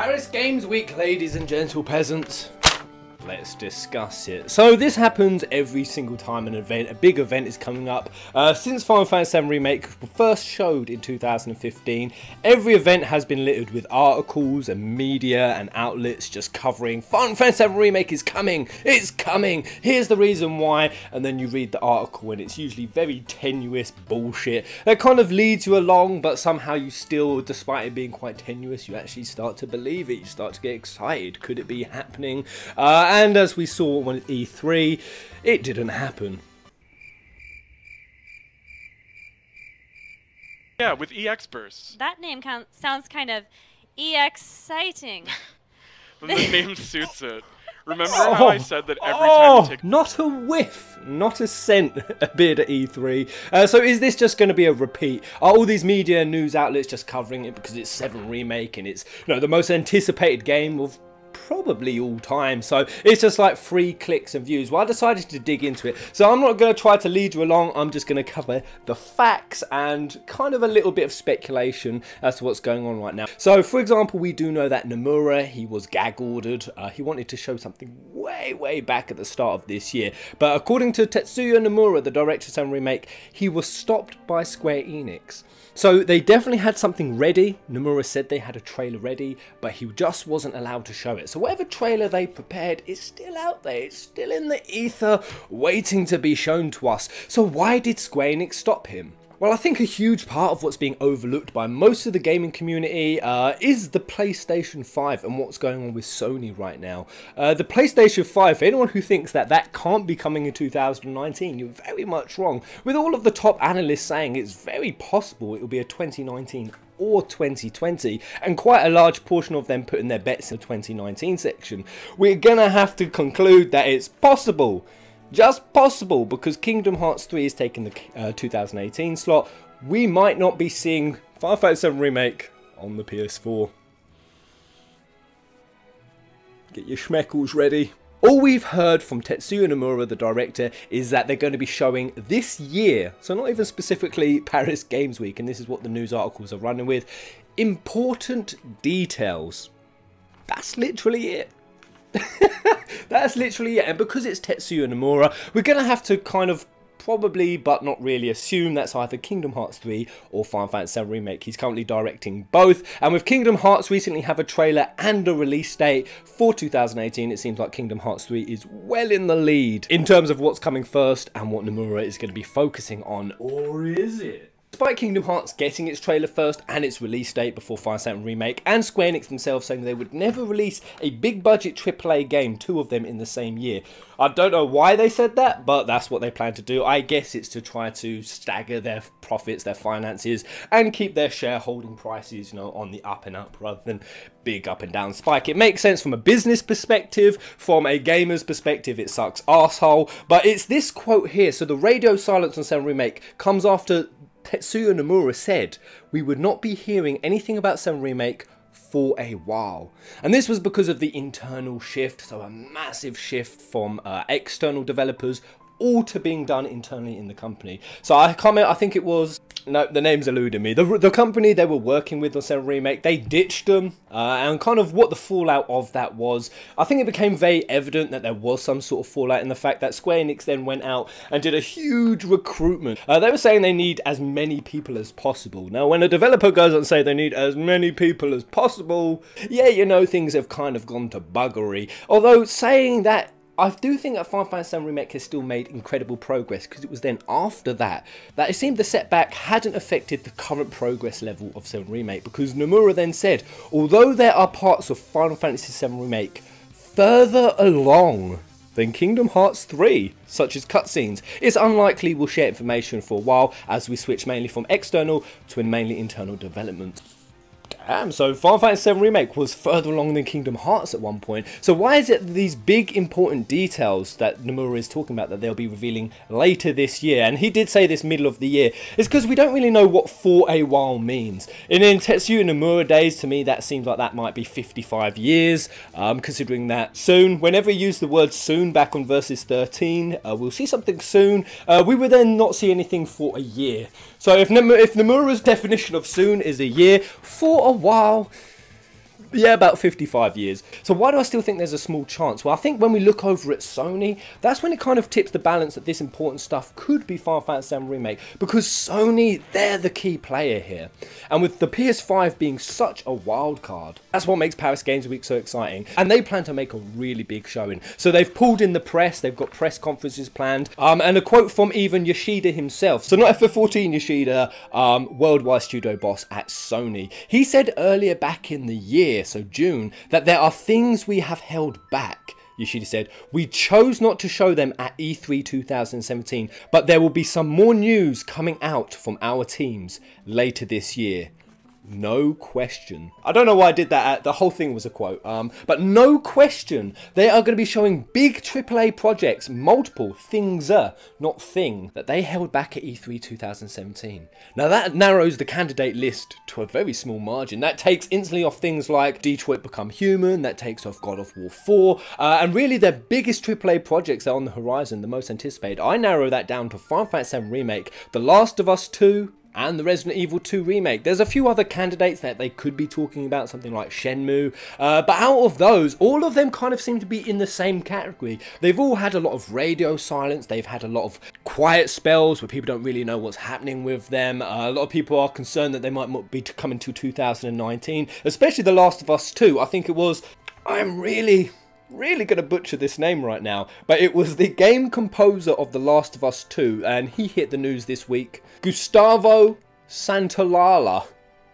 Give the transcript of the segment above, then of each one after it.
Paris Games Week, ladies and gentle peasants. Let's discuss it. So this happens every single time a big event is coming up. Since Final Fantasy VII Remake first showed in 2015, every event has been littered with articles and media and outlets just covering Final Fantasy VII Remake is coming, it's coming, here's the reason why, and then you read the article and it's usually very tenuous bullshit that kind of leads you along, but somehow you still, despite it being quite tenuous, you actually start to believe it, you start to get excited. Could it be happening? And as we saw on E3, it didn't happen. Yeah, with EX bursts. That name sounds kind of EX-citing. The name suits it. Remember how I said that every time you take... Not a whiff, not a scent appeared at E3. So is this just going to be a repeat? Are all these media and news outlets just covering it because it's 7 Remake and it's, you know, the most anticipated game of probably all time, so it's just like free clicks and views? Well, I decided to dig into it, so I'm not going to try to lead you along. I'm just going to cover the facts and kind of a little bit of speculation as to what's going on right now. So for example, we do know that Nomura, he was gag ordered. He wanted to show something way back at the start of this year, but according to Tetsuya Nomura, the director of Shenmue Remake, he was stopped by Square Enix. So they definitely had something ready. Nomura said they had a trailer ready, but he just wasn't allowed to show it. So whatever trailer they prepared is still out there. It's still in the ether, waiting to be shown to us. So why did Square Enix stop him? Well, I think a huge part of what's being overlooked by most of the gaming community is the PlayStation 5 and what's going on with Sony right now. The PlayStation 5, for anyone who thinks that that can't be coming in 2019, you're very much wrong. With all of the top analysts saying it's very possible it will be a 2019 or 2020, and quite a large portion of them putting their bets in the 2019 section, we're gonna have to conclude that it's possible. Just possible, because Kingdom Hearts 3 is taking the 2018 slot. We might not be seeing Final Fantasy VII Remake on the PS4. Get your schmeckles ready. All we've heard from Tetsuya Nomura, the director, is that they're going to be showing this year, so not even specifically Paris Games Week, and this is what the news articles are running with, important details. That's literally it. That's literally it, and because it's Tetsuya Nomura, we're going to have to kind of probably, but not really, assume that's either Kingdom Hearts 3 or Final Fantasy VII Remake. He's currently directing both, and with Kingdom Hearts recently have a trailer and a release date for 2018, it seems like Kingdom Hearts 3 is well in the lead in terms of what's coming first and what Nomura is going to be focusing on. Or is it? Despite Kingdom Hearts getting its trailer first and its release date before Final Fantasy VII Remake, and Square Enix themselves saying they would never release a big budget AAA game, 2 of them in the same year. I don't know why they said that, but that's what they plan to do. I guess it's to try to stagger their profits, their finances, and keep their shareholding prices, you know, on the up and up rather than big up and down spike. It makes sense from a business perspective. From a gamer's perspective, it sucks arsehole. But it's this quote here. So the radio silence on VII Remake comes after Tetsuya Nomura said we would not be hearing anything about VII Remake for a while, and this was because of the internal shift, so a massive shift from external developers all to being done internally in the company. So I think it was, no, the name's eluding me. The company they were working with on VII Remake, they ditched them, and kind of what the fallout of that was. I think it became very evident that there was some sort of fallout in the fact that Square Enix then went out and did a huge recruitment. They were saying they need as many people as possible. Now, when a developer goes and say they need as many people as possible, yeah, you know, things have kind of gone to buggery. Although saying that, I do think that Final Fantasy VII Remake has still made incredible progress, because it was then after that it seemed the setback hadn't affected the current progress level of VII Remake, because Nomura then said, although there are parts of Final Fantasy VII Remake further along than Kingdom Hearts 3, such as cutscenes, it's unlikely we'll share information for a while as we switch mainly from external to mainly internal development. Damn, so Final Fantasy VII Remake was further along than Kingdom Hearts at one point. So why is it these big important details that Nomura is talking about that they'll be revealing later this year? And he did say this middle of the year. It's because we don't really know what for a while means. And in Tetsuya Nomura days, to me, that seems like that might be 55 years, considering that soon, whenever you use the word soon back on Versus 13, we'll see something soon. We would then not see anything for a year. So if Nomura's definition of soon is a year, for a while, Yeah, about 55 years. So why do I still think there's a small chance? Well, I think when we look over at Sony, that's when it kind of tips the balance that this important stuff could be Final Fantasy VII Remake, because Sony, they're the key player here. And with the PS5 being such a wild card, that's what makes Paris Games Week so exciting. And they plan to make a really big showing. So they've pulled in the press, they've got press conferences planned, and a quote from even Yoshida himself. So not FF14 Yoshida, worldwide studio boss at Sony. He said earlier back in the year, so June, that there are things we have held back. Yoshida said, "We chose not to show them at E3 2017, but there will be some more news coming out from our teams later this year." No question. I don't know why I did that. The whole thing was a quote. But no question, they are going to be showing big AAA projects, multiple things, not thing, that they held back at E3 2017. Now that narrows the candidate list to a very small margin. That takes instantly off things like Detroit Become Human, that takes off God of War 4, and really their biggest AAA projects that are on the horizon, the most anticipated. I narrow that down to Final Fantasy VII Remake, The Last of Us 2, and the Resident Evil 2 remake. There's a few other candidates that they could be talking about, something like Shenmue, but out of those, all of them kind of seem to be in the same category. They've all had a lot of radio silence, they've had a lot of quiet spells where people don't really know what's happening with them. A lot of people are concerned that they might not be coming to 2019, especially The Last of Us 2. I think it was, I'm really gonna butcher this name right now, but it was the game composer of The Last of Us 2, and he hit the news this week. Gustavo Santaolalla.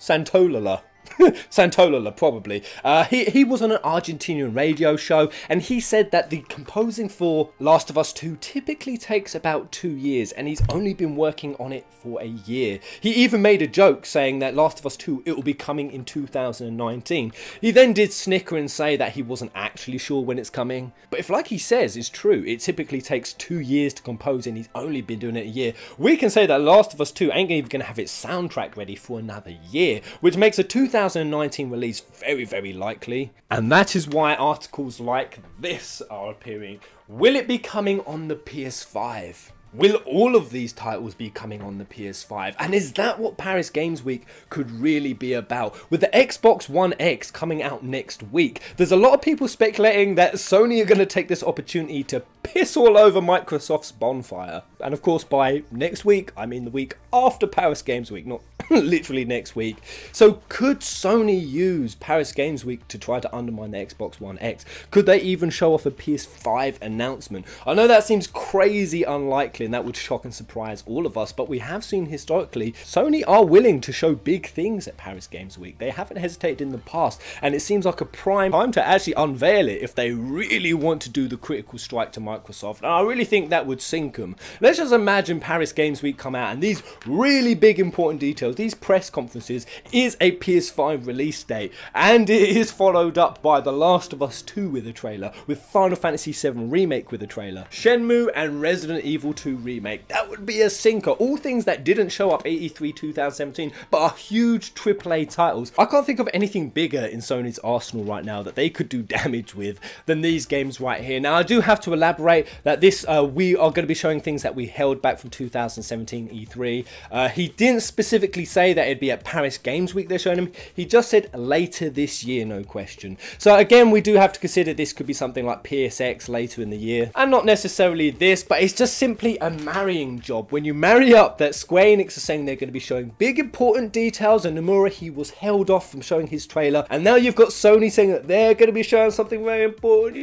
Santaolalla, probably. He was on an Argentinian radio show, and he said that the composing for Last of Us 2 typically takes about 2 years, and he's only been working on it for a year. He even made a joke saying that Last of Us 2, it will be coming in 2019. He then did snicker and say that he wasn't actually sure when it's coming. But if, like he says, is true, it typically takes 2 years to compose, and he's only been doing it a year, we can say that Last of Us 2 ain't even going to have its soundtrack ready for another year, which makes a 2019 release very likely. And that is why articles like this are appearing. Will it be coming on the PS5? Will all of these titles be coming on the PS5? And is that what Paris Games Week could really be about? With the Xbox One X coming out next week, there's a lot of people speculating that Sony are going to take this opportunity to piss all over Microsoft's bonfire. And of course, by next week, I mean the week after Paris Games Week, not literally next week. So could Sony use Paris Games Week to try to undermine the Xbox One X? Could they even show off a PS5 announcement? I know that seems crazy unlikely, and that would shock and surprise all of us, but we have seen historically Sony are willing to show big things at Paris Games Week. They haven't hesitated in the past, and it seems like a prime time to actually unveil it if they really want to do the critical strike to Microsoft. And I really think that would sink them. Let's just imagine Paris Games Week come out and these really big important details, these press conferences, is a PS5 release date, and it is followed up by The Last of Us 2 with a trailer, with Final Fantasy VII Remake with a trailer, Shenmue and Resident Evil 2 Remake. That would be a sinker. All things that didn't show up at E3 2017, but are huge AAA titles. I can't think of anything bigger in Sony's arsenal right now that they could do damage with than these games right here. Now, I do have to elaborate that this we are going to be showing things that we held back from 2017 E3. He didn't specifically say that it'd be at Paris Games Week they're showing him. He just said later this year, no question. So again, we do have to consider this could be something like PSX later in the year, and not necessarily this, but it's just simply a marrying job. When you marry up that Square Enix are saying they're going to be showing big important details, and Nomura, he was held off from showing his trailer, and now you've got Sony saying that they're going to be showing something very important.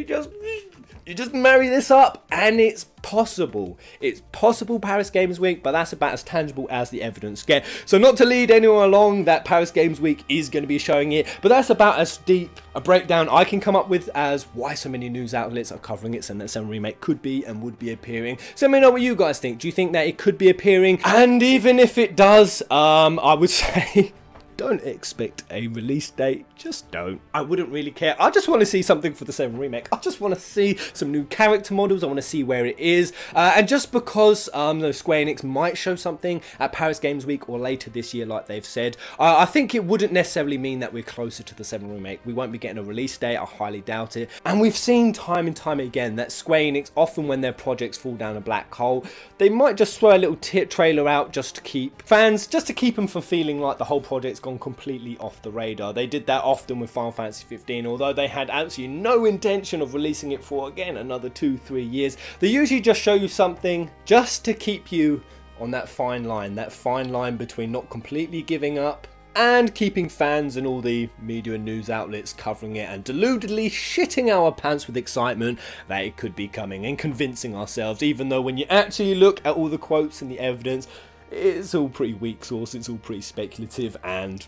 You just marry this up, and it's possible. It's possible Paris Games Week, but that's about as tangible as the evidence get. So not to lead anyone along that Paris Games Week is going to be showing it, but that's about as deep a breakdown I can come up with as why so many news outlets are covering it, saying that some remake could be and would be appearing. So let me know what you guys think. Do you think that it could be appearing? And even if it does, I would say don't expect a release date. Just don't. I wouldn't really care. I just want to see something for the 7 Remake. I just want to see some new character models. I want to see where it is. And just because Square Enix might show something at Paris Games Week or later this year, like they've said, I think it wouldn't necessarily mean that we're closer to the 7 Remake. We won't be getting a release date. I highly doubt it. And we've seen time and time again that Square Enix, often when their projects fall down a black hole, they might just throw a little trailer out just to keep fans, just to keep them from feeling like the whole project's gone completely off the radar. They did that often with Final Fantasy 15, although they had absolutely no intention of releasing it for, again, another 2-3 years. They usually just show you something just to keep you on that fine line between not completely giving up and keeping fans and all the media and news outlets covering it and deludedly shitting our pants with excitement that it could be coming and convincing ourselves, even though when you actually look at all the quotes and the evidence, it's all pretty weak source, it's all pretty speculative, and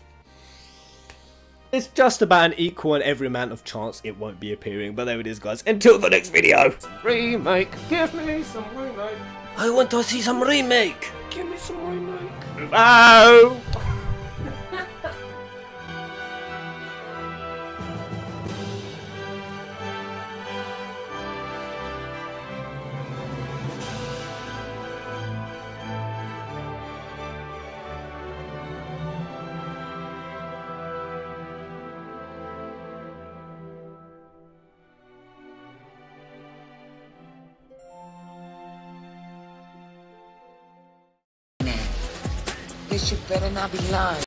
it's just about an equal and every amount of chance it won't be appearing. But there it is, guys. Until the next video. Remake. Give me some remake. I want to see some remake. Give me some remake. Oh! This shit better not be lying.